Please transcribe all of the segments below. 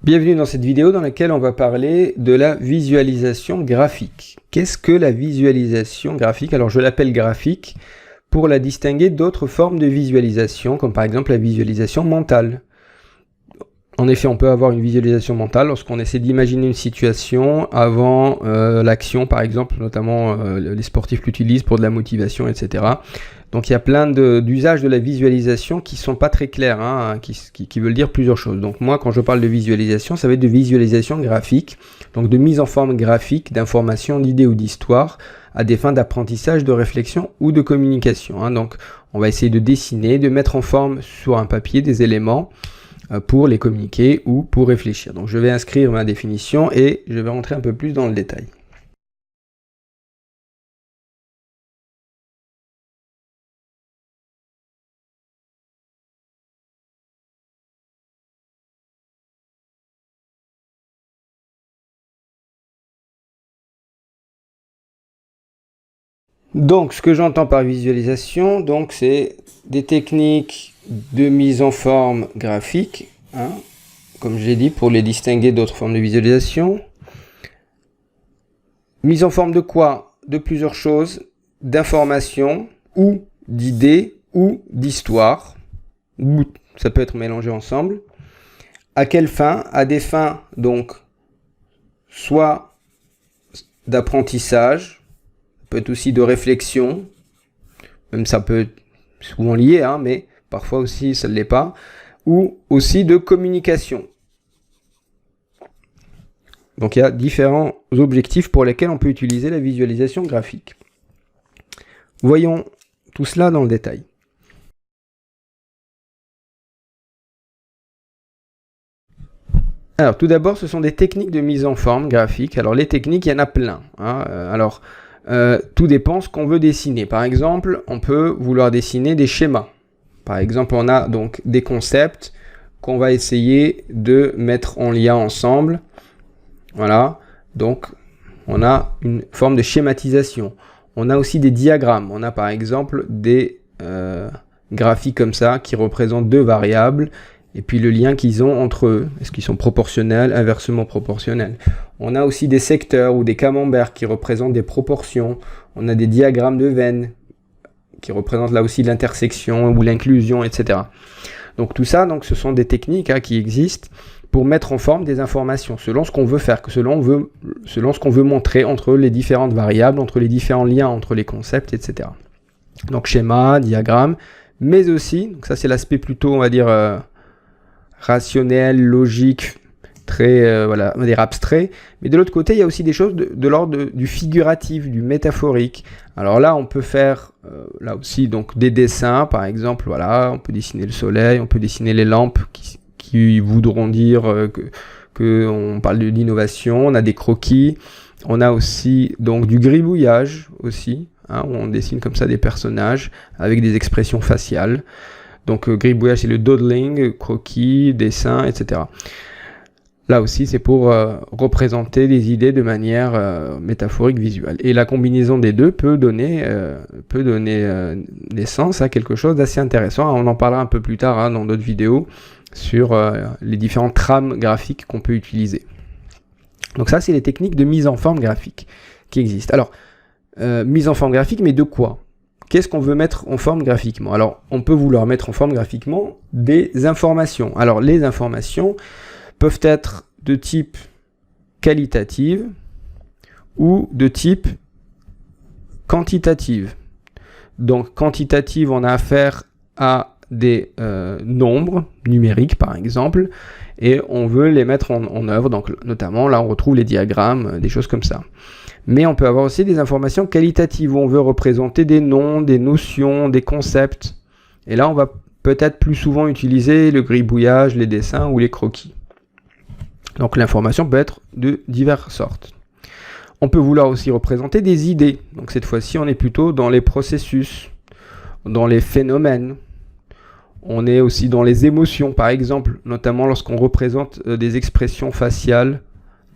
Bienvenue dans cette vidéo dans laquelle on va parler de la visualisation graphique. Qu'est-ce que la visualisation graphique? Alors je l'appelle graphique pour la distinguer d'autres formes de visualisation, comme par exemple la visualisation mentale. En effet, on peut avoir une visualisation mentale lorsqu'on essaie d'imaginer une situation avant l'action, par exemple, notamment les sportifs l'utilisent pour de la motivation, etc. Donc il y a plein d'usages de la visualisation qui ne sont pas très clairs, hein, qui veulent dire plusieurs choses. Donc moi, quand je parle de visualisation, ça va être de visualisation graphique, donc de mise en forme graphique d'informations, d'idées ou d'histoires à des fins d'apprentissage, de réflexion ou de communication. Hein. Donc on va essayer de dessiner, de mettre en forme sur un papier des éléments pour les communiquer ou pour réfléchir. Donc je vais inscrire ma définition et je vais rentrer un peu plus dans le détail. Donc ce que j'entends par visualisation, donc c'est des techniques de mise en forme graphique, hein, comme j'ai dit, pour les distinguer d'autres formes de visualisation. Mise en forme de quoi? De plusieurs choses, d'informations ou d'idées ou d'histoires, ou ça peut être mélangé ensemble. À quelle fin? À des fins donc soit d'apprentissage, peut être aussi de réflexion, même ça peut être souvent lié, hein, mais parfois aussi ça ne l'est pas, ou aussi de communication. Donc il y a différents objectifs pour lesquels on peut utiliser la visualisation graphique. Voyons tout cela dans le détail. Alors tout d'abord, ce sont des techniques de mise en forme graphique. Alors les techniques, il y en a plein, hein. Tout dépend ce qu'on veut dessiner. Par exemple, on peut vouloir dessiner des schémas. Par exemple, on a donc des concepts qu'on va essayer de mettre en lien ensemble. Voilà, donc on a une forme de schématisation. On a aussi des diagrammes. On a par exemple des graphiques comme ça qui représentent deux variables et puis le lien qu'ils ont entre eux. Est-ce qu'ils sont proportionnels, inversement proportionnels? On a aussi des secteurs ou des camemberts qui représentent des proportions. On a des diagrammes de veines qui représentent là aussi l'intersection ou l'inclusion, etc. Donc tout ça, donc, ce sont des techniques qui existent pour mettre en forme des informations selon ce qu'on veut faire, selon ce qu'on veut montrer entre les différentes variables, entre les différents liens entre les concepts, etc. Donc schéma, diagramme, mais aussi, donc ça c'est l'aspect plutôt, on va dire, rationnel, logique, très voilà, on va dire abstrait, mais de l'autre côté il y a aussi des choses de l'ordre du figuratif, du métaphorique. Alors là on peut faire là aussi donc des dessins, par exemple, voilà, on peut dessiner le soleil, on peut dessiner les lampes qui voudront dire que on parle de l'innovation. On a des croquis, on a aussi donc du gribouillage aussi, hein, où on dessine comme ça des personnages avec des expressions faciales. Donc gribouillage, c'est le doodling, croquis, dessin, etc. Là aussi, c'est pour représenter des idées de manière métaphorique, visuelle. Et la combinaison des deux peut donner naissance à quelque chose d'assez intéressant. On en parlera un peu plus tard, hein, dans d'autres vidéos sur les différentes trames graphiques qu'on peut utiliser. Donc ça, c'est les techniques de mise en forme graphique qui existent. Alors, mise en forme graphique, mais de quoi? Qu'est-ce qu'on veut mettre en forme graphiquement? Alors, on peut vouloir mettre en forme graphiquement des informations. Alors, les informations peuvent être de type qualitative ou de type quantitative. Donc, quantitative, on a affaire à des nombres numériques, par exemple, et on veut les mettre en œuvre. Donc, notamment, là, on retrouve les diagrammes, des choses comme ça. Mais on peut avoir aussi des informations qualitatives où on veut représenter des noms, des notions, des concepts. Et là, on va peut-être plus souvent utiliser le gribouillage, les dessins ou les croquis. Donc l'information peut être de diverses sortes. On peut vouloir aussi représenter des idées. Donc cette fois-ci, on est plutôt dans les processus, dans les phénomènes. On est aussi dans les émotions, par exemple, notamment lorsqu'on représente des expressions faciales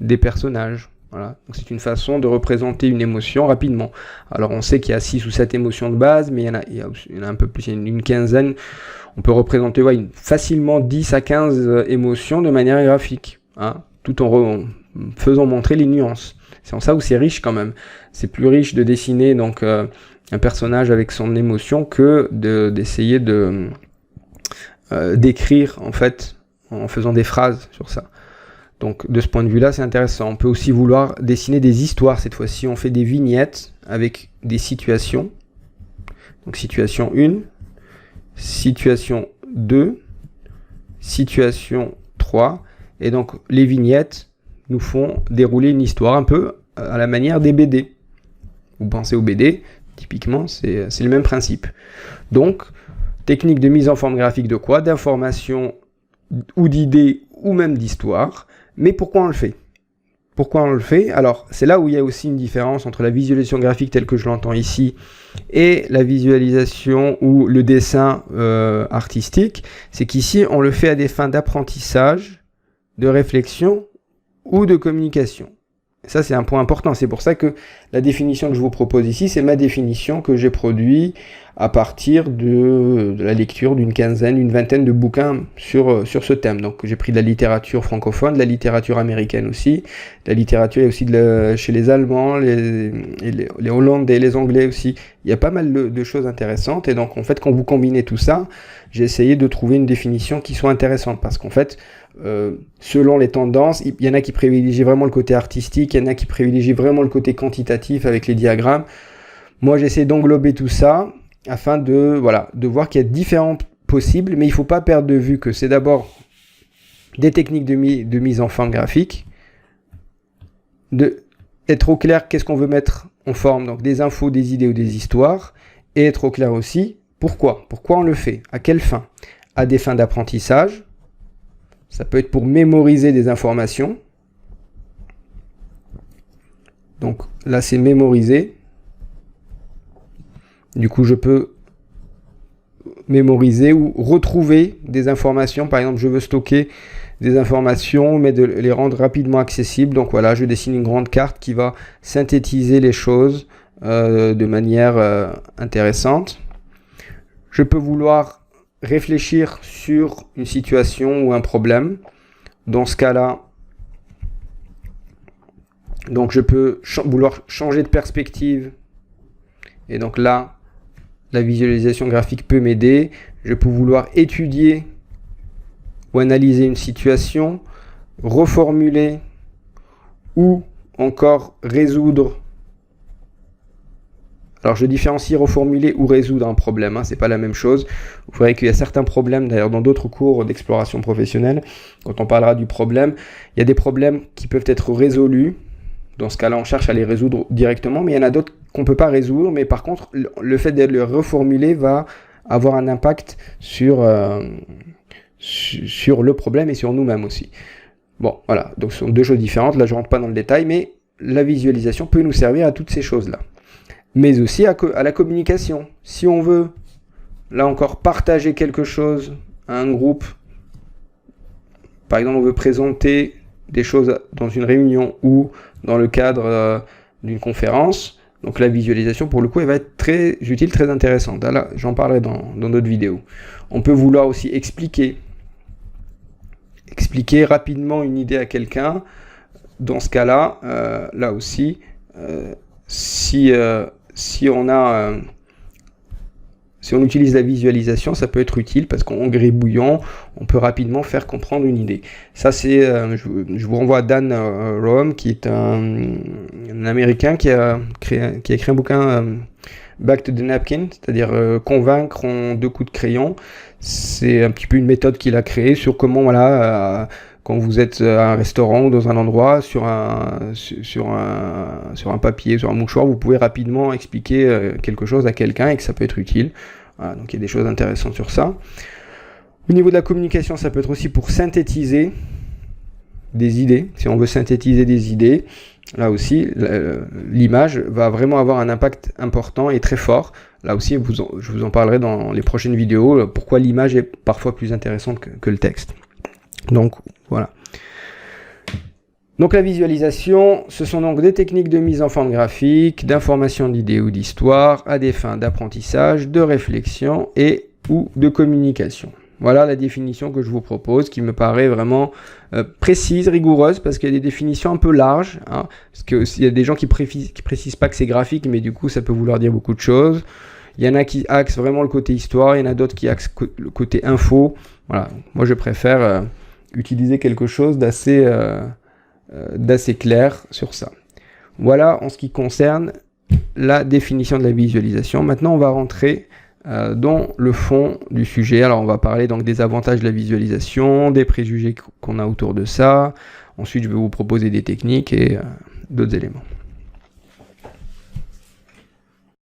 des personnages. Voilà. Donc c'est une façon de représenter une émotion rapidement. Alors on sait qu'il y a 6 ou 7 émotions de base, mais il y en a un peu plus, il y en a une quinzaine. On peut représenter facilement 10 à 15 émotions de manière graphique. hein, tout en faisant montrer les nuances. C'est en ça où c'est riche quand même. C'est plus riche de dessiner donc un personnage avec son émotion que d'essayer d'écrire en fait en faisant des phrases sur ça. Donc de ce point de vue-là, c'est intéressant. On peut aussi vouloir dessiner des histoires. Cette fois-ci, on fait des vignettes avec des situations. Donc situation 1, situation 2, situation 3. Et donc les vignettes nous font dérouler une histoire un peu à la manière des BD. Vous pensez aux BD, typiquement, c'est le même principe. Donc, technique de mise en forme graphique de quoi? D'informations ou d'idées ou même d'histoire. Mais pourquoi on le fait? Pourquoi on le fait? Alors, c'est là où il y a aussi une différence entre la visualisation graphique telle que je l'entends ici et la visualisation ou le dessin artistique. C'est qu'ici, on le fait à des fins d'apprentissage, de réflexion ou de communication. Ça, c'est un point important. C'est pour ça que la définition que je vous propose ici, c'est ma définition que j'ai produite à partir de la lecture d'une quinzaine, une vingtaine de bouquins sur ce thème. Donc, j'ai pris de la littérature francophone, de la littérature américaine aussi, de la littérature aussi chez les Allemands, les Hollandais, les Anglais aussi. Il y a pas mal de choses intéressantes. Et donc, en fait, quand vous combinez tout ça, j'ai essayé de trouver une définition qui soit intéressante. Parce qu'en fait, selon les tendances, il y en a qui privilégient vraiment le côté artistique, il y en a qui privilégient vraiment le côté quantitatif avec les diagrammes. Moi, j'essaie d'englober tout ça afin de voir qu'il y a différents possibles, mais il ne faut pas perdre de vue que c'est d'abord des techniques de mise en forme graphique, être au clair qu'est-ce qu'on veut mettre en forme, donc des infos, des idées ou des histoires, et être au clair aussi pourquoi on le fait, à quelle fin, à des fins d'apprentissage. Ça peut être pour mémoriser des informations. Donc là, c'est mémoriser. Du coup, je peux mémoriser ou retrouver des informations. Par exemple, je veux stocker des informations, mais de les rendre rapidement accessibles. Donc voilà, je dessine une grande carte qui va synthétiser les choses de manière intéressante. Je peux vouloir réfléchir sur une situation ou un problème. Dans ce cas-là, donc je peux vouloir changer de perspective. Et donc là, la visualisation graphique peut m'aider. Je peux vouloir étudier ou analyser une situation, reformuler ou encore résoudre. Alors je différencie reformuler ou résoudre un problème, hein, c'est pas la même chose. Vous verrez qu'il y a certains problèmes, d'ailleurs dans d'autres cours d'exploration professionnelle, quand on parlera du problème, il y a des problèmes qui peuvent être résolus. Dans ce cas-là, on cherche à les résoudre directement, mais il y en a d'autres qu'on ne peut pas résoudre, mais par contre, le fait de le reformuler va avoir un impact sur le problème et sur nous-mêmes aussi. Bon, voilà, donc ce sont deux choses différentes, là je ne rentre pas dans le détail, mais la visualisation peut nous servir à toutes ces choses-là. Mais aussi à la communication. Si on veut, là encore, partager quelque chose à un groupe, par exemple, on veut présenter des choses dans une réunion ou dans le cadre d'une conférence, donc la visualisation, pour le coup, elle va être très utile, très intéressante. Là, j'en parlerai dans d'autres vidéos. On peut vouloir aussi expliquer rapidement une idée à quelqu'un. Dans ce cas-là, là aussi, si on utilise la visualisation, ça peut être utile parce qu'en gribouillant, on peut rapidement faire comprendre une idée. Ça, c'est, je vous renvoie à Dan Roam, qui est un Américain qui a écrit un bouquin Back to the Napkin, c'est-à-dire convaincre en 2 coups de crayon. C'est un petit peu une méthode qu'il a créée sur comment, quand vous êtes à un restaurant ou dans un endroit, sur un papier, sur un mouchoir, vous pouvez rapidement expliquer quelque chose à quelqu'un et que ça peut être utile. Voilà, donc il y a des choses intéressantes sur ça. Au niveau de la communication, ça peut être aussi pour synthétiser des idées. Si on veut synthétiser des idées, là aussi, l'image va vraiment avoir un impact important et très fort. Là aussi, je vous en parlerai dans les prochaines vidéos, pourquoi l'image est parfois plus intéressante que le texte. Donc, voilà. Donc la visualisation, ce sont donc des techniques de mise en forme graphique, d'information d'idées ou d'histoire, à des fins d'apprentissage, de réflexion et ou de communication. Voilà la définition que je vous propose, qui me paraît vraiment précise, rigoureuse, parce qu'il y a des définitions un peu larges, hein, parce qu'il y a des gens qui précisent pas que c'est graphique, mais du coup ça peut vouloir dire beaucoup de choses. Il y en a qui axent vraiment le côté histoire, il y en a d'autres qui axent le côté info. Voilà, moi je préfère utiliser quelque chose d'assez clair sur ça. Voilà en ce qui concerne la définition de la visualisation. Maintenant on va rentrer dans le fond du sujet. Alors on va parler donc des avantages de la visualisation, des préjugés qu'on a autour de ça. Ensuite je vais vous proposer des techniques et d'autres éléments.